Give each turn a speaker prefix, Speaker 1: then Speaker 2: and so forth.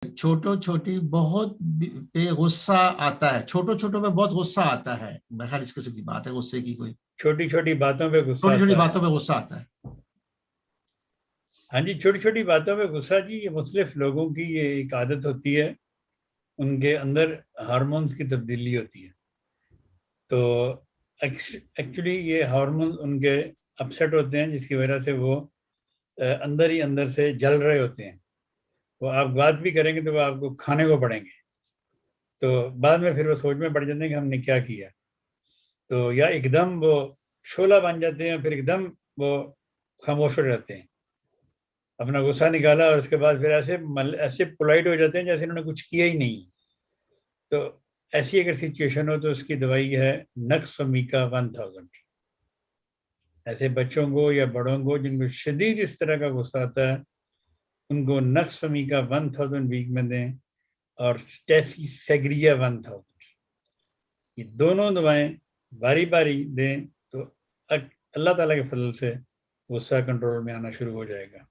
Speaker 1: چھوٹو چھوٹی بہت پہ غصہ آتا ہے، چھوٹو چھوٹوں پہ بہت غصہ آتا ہے، بہرحال اس قسم کی بات ہے غصے کی، کوئی
Speaker 2: چھوٹی چھوٹی باتوں پہ غصہ
Speaker 1: چھوٹی چھوٹی
Speaker 2: آتا ہے.
Speaker 1: باتوں پہ غصہ آتا ہے.
Speaker 2: ہاں جی، چھوٹی چھوٹی باتوں پہ غصہ جی یہ مختلف لوگوں کی یہ ایک عادت ہوتی ہے، ان کے اندر ہارمونز کی تبدیلی ہوتی ہے. تو ایکچولی یہ ہارمون ان کے اپسیٹ ہوتے ہیں، جس کی وجہ سے وہ اندر ہی اندر سے جل رہے ہوتے ہیں. وہ آپ بات بھی کریں گے تو وہ آپ کو کھانے کو پڑیں گے، تو بعد میں پھر وہ سوچ میں پڑ جاتے ہیں کہ ہم نے کیا کیا. تو یا ایک دم وہ شعلہ بن جاتے ہیں، پھر ایک دم وہ خاموش ہو جاتے ہیں، اپنا غصہ نکالا اور اس کے بعد پھر ایسے پولائٹ ہو جاتے ہیں جیسے انہوں نے کچھ کیا ہی نہیں. تو ایسی اگر سچویشن ہو تو اس کی دوائی ہے نقص و میکا 1000. ایسے بچوں کو یا بڑوں کو جن کو شدید اس طرح کا غصہ آتا ہے، ان کو نقص و میکا 1000 ویک میں دیں، اور اسٹیفی سیگریا 1000. یہ دونوں دوائیں باری باری دیں تو اللہ تعالیٰ کے فضل سے غصہ کنٹرول میں آنا شروع ہو جائے گا.